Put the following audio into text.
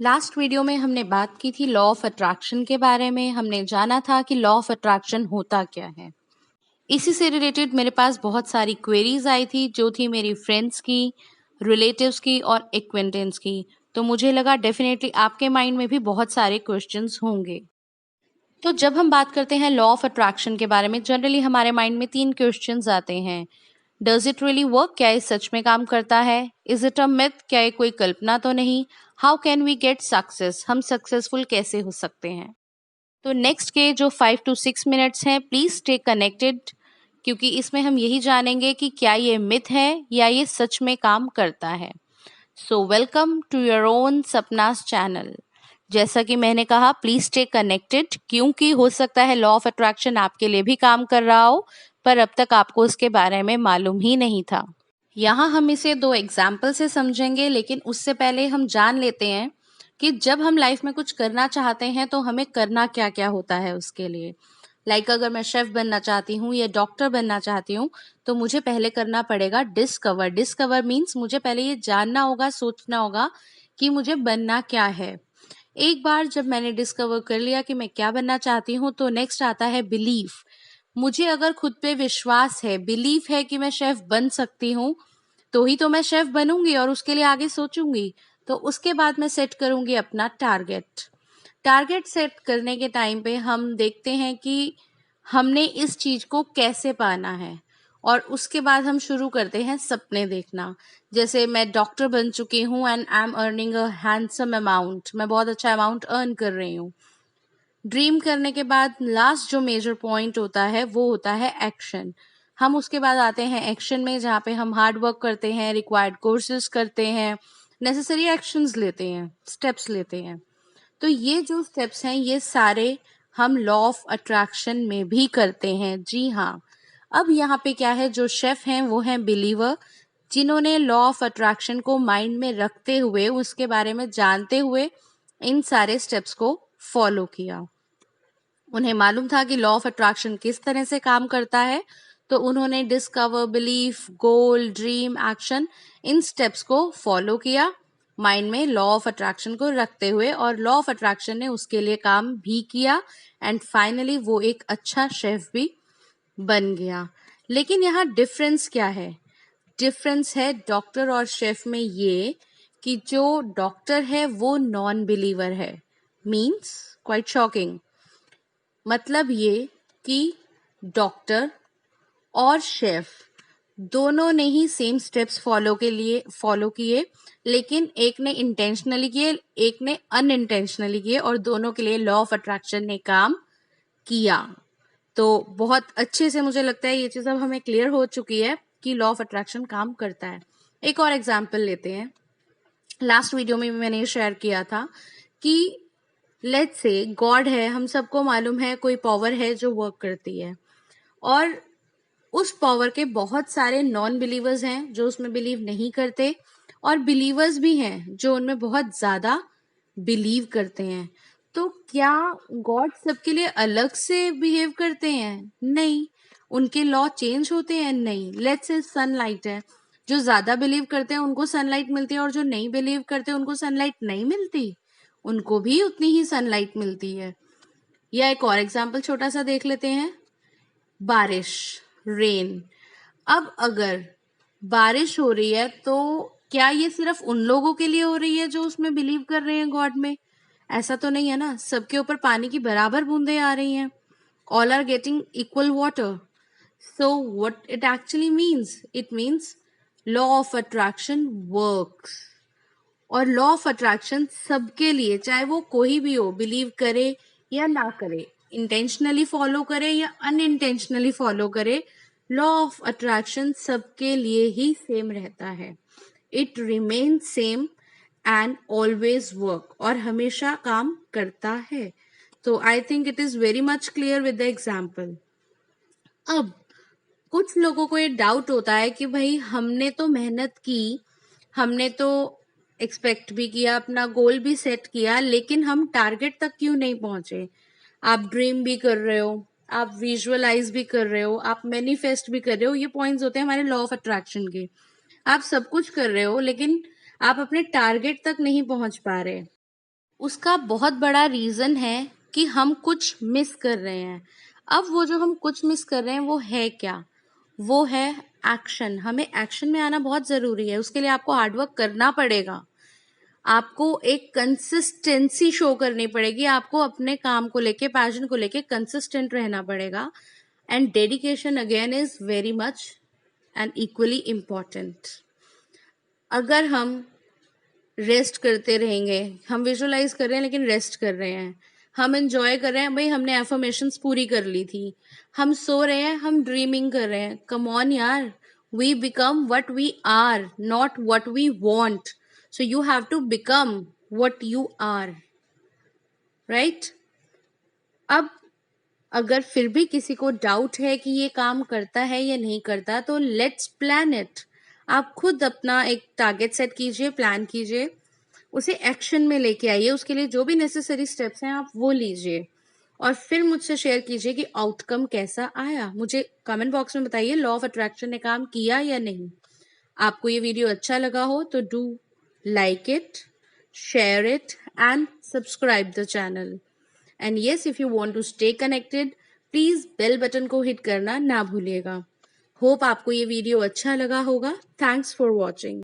Last video में हमने बात की थी लॉ ऑफ अट्रैक्शन के बारे में। हमने जाना था कि लॉ ऑफ अट्रैक्शन होता क्या है। इसी से रिलेटेड मेरे पास बहुत सारी क्वेरीज आई थी, जो थी मेरी फ्रेंड्स की, रिलेटिव्स की और एक्वेंटेंस की। तो मुझे लगा डेफिनेटली आपके माइंड में भी बहुत सारे क्वेश्चंस होंगे। तो जब हम बात करते हैं लॉ ऑफ अट्रैक्शन के बारे में, जनरली हमारे माइंड में 3 क्वेश्चंस आते हैं। Does it really work? क्या ये सच में काम करता है? Is it a myth? क्या ये कोई कल्पना तो नहीं? How can we get success? हम सक्सेसफुल कैसे हो सकते हैं? तो नेक्स्ट के जो 5 to 6 मिनट्स हैं, प्लीज स्टे कनेक्टेड, क्योंकि इसमें हम यही जानेंगे कि क्या ये मिथ है या ये सच में काम करता है। So welcome to your own Sapna's channel. जैसा कि मैंने कहा, प्लीज स्टे कनेक्टेड, क्योंकि हो सकता है लॉ ऑफ अट्रैक्शन आपके लिए भी काम कर रहा हो, पर अब तक आपको उसके बारे में मालूम ही नहीं था। यहाँ हम इसे 2 एग्जाम्पल से समझेंगे, लेकिन उससे पहले हम जान लेते हैं कि जब हम लाइफ में कुछ करना चाहते हैं तो हमें करना क्या क्या होता है उसके लिए। अगर मैं शेफ बनना चाहती हूँ या डॉक्टर बनना चाहती हूँ, तो मुझे पहले करना पड़ेगा डिस्कवर। डिस्कवर मीन्स मुझे पहले ये जानना होगा, सोचना होगा कि मुझे बनना क्या है। एक बार जब मैंने डिस्कवर कर लिया कि मैं क्या बनना चाहती हूँ, तो नेक्स्ट आता है बिलीफ। मुझे अगर खुद पे विश्वास है, बिलीफ है कि मैं शेफ बन सकती हूँ, तो ही तो मैं शेफ बनूंगी और उसके लिए आगे सोचूंगी। तो उसके बाद मैं सेट करूंगी अपना टारगेट। टारगेट सेट करने के टाइम पे हम देखते हैं कि हमने इस चीज को कैसे पाना है, और उसके बाद हम शुरू करते हैं सपने देखना। जैसे मैं डॉक्टर बन चुकी हूँ and I am earning a handsome amount, मैं बहुत अच्छा अमाउंट अर्न कर रही हूँ। ड्रीम करने के बाद लास्ट जो मेजर पॉइंट होता है वो होता है एक्शन। हम उसके बाद आते हैं एक्शन में, जहाँ पे हम हार्ड वर्क करते हैं, रिक्वायर्ड कोर्सेज करते हैं, नेसेसरी एक्शंस लेते हैं, स्टेप्स लेते हैं। तो ये जो स्टेप्स हैं, ये सारे हम लॉ ऑफ अट्रैक्शन में भी करते हैं। जी हाँ। अब यहाँ पे क्या है, जो शेफ हैं वो हैं बिलीवर, जिन्होंने लॉ ऑफ अट्रैक्शन को माइंड में रखते हुए, उसके बारे में जानते हुए इन सारे स्टेप्स को फॉलो किया। उन्हें मालूम था कि लॉ ऑफ अट्रैक्शन किस तरह से काम करता है, तो उन्होंने डिस्कवर, बिलीफ, गोल, ड्रीम, एक्शन, इन स्टेप्स को फॉलो किया माइंड में लॉ ऑफ अट्रैक्शन को रखते हुए, और लॉ ऑफ अट्रैक्शन ने उसके लिए काम भी किया एंड फाइनली वो एक अच्छा शेफ भी बन गया। लेकिन यहाँ डिफरेंस क्या है? डिफरेंस है डॉक्टर और शेफ में ये कि जो डॉक्टर है वो नॉन बिलीवर है। Means quite shocking. मतलब ये कि डॉक्टर और शेफ दोनों ने ही सेम स्टेप्स फॉलो किए, लेकिन एक ने इंटेंशनली किए, एक ने अनइंटेंशनली किए, और दोनों के लिए लॉ ऑफ अट्रैक्शन ने काम किया। तो बहुत अच्छे से मुझे लगता है ये चीज अब हमें क्लियर हो चुकी है कि लॉ ऑफ अट्रैक्शन काम करता है। एक और एग्जाम्पल लेते हैं। लास्ट वीडियो में मैंने शेयर किया था कि लेट्स से गॉड है, हम सबको मालूम है कोई पावर है जो वर्क करती है, और उस पावर के बहुत सारे नॉन बिलीवर्स हैं जो उसमें बिलीव नहीं करते, और बिलीवर्स भी हैं जो उनमें बहुत ज्यादा बिलीव करते हैं। तो क्या गॉड सबके लिए अलग से बिहेव करते हैं? नहीं। उनके लॉ चेंज होते हैं? नहीं। लेट्स से सनलाइट है, जो ज्यादा बिलीव करते हैं उनको सनलाइट मिलती है, और जो नहीं बिलीव करते उनको सनलाइट नहीं मिलती, उनको भी उतनी ही सनलाइट मिलती है। या एक और एग्जाम्पल छोटा सा देख लेते हैं, बारिश, रेन। अब अगर बारिश हो रही है, तो क्या ये सिर्फ उन लोगों के लिए हो रही है जो उसमें बिलीव कर रहे हैं गॉड में? ऐसा तो नहीं है ना। सबके ऊपर पानी की बराबर बूंदें आ रही हैं, all are getting equal water. So what it actually means? It means law of attraction works. और लॉ ऑफ अट्रैक्शन सबके लिए, चाहे वो कोई भी हो, बिलीव करे या ना करे, इंटेंशनली फॉलो करे या अनइंटेंशनली फॉलो करे, लॉ ऑफ अट्रैक्शन सबके लिए ही सेम रहता है। It remain same and always work, और हमेशा काम करता है। तो I think it is very much clear with the example. अब कुछ लोगों को ये डाउट होता है कि भाई हमने तो मेहनत की, हमने तो एक्सपेक्ट भी किया, अपना गोल भी सेट किया, लेकिन हम टारगेट तक क्यों नहीं पहुंचे? आप ड्रीम भी कर रहे हो, आप विजुअलाइज भी कर रहे हो, आप मैनिफेस्ट भी कर रहे हो, ये पॉइंट्स होते हैं हमारे लॉ ऑफ अट्रैक्शन के। आप सब कुछ कर रहे हो, लेकिन आप अपने टारगेट तक नहीं पहुंच पा रहे। उसका बहुत बड़ा रीज़न है कि हम कुछ मिस कर रहे हैं। अब वो जो हम कुछ मिस कर रहे हैं वो है क्या? वो है एक्शन। हमें एक्शन में आना बहुत ज़रूरी है। उसके लिए आपको हार्डवर्क करना पड़ेगा। आपको एक कंसिस्टेंसी शो करनी पड़ेगी। आपको अपने काम को लेके, पैशन को लेके कंसिस्टेंट रहना पड़ेगा। And dedication again is very much and equally important. अगर हम रेस्ट करते रहेंगे, हम विजुअलाइज कर रहे हैं लेकिन रेस्ट कर रहे हैं, हम एंजॉय कर रहे हैं, भाई हमने एफर्मेशंस पूरी कर ली थी, हम सो रहे हैं, हम ड्रीमिंग कर रहे हैं, कम ऑन यार, we become what we are, not what we want. So you have to become what you are, right? अब अगर फिर भी किसी को डाउट है कि ये काम करता है या नहीं करता, तो लेट्स प्लान इट. आप खुद अपना एक टारगेट सेट कीजिए, प्लान कीजिए, उसे एक्शन में लेके आइए, उसके लिए जो भी नेसेसरी स्टेप्स हैं आप वो लीजिए, और फिर मुझसे शेयर कीजिए कि आउटकम कैसा आया. मुझे कमेंट बॉक्स में बताइए लॉ ऑफ अट्रैक्शन ने काम किया या नहीं. आपको ये वीडियो अच्छा लगा हो तो do like it, share it and subscribe the channel. And yes, if you want to stay connected, please bell button को हिट करना ना भूलिएगा. होप आपको ये वीडियो अच्छा लगा होगा. Thanks for watching.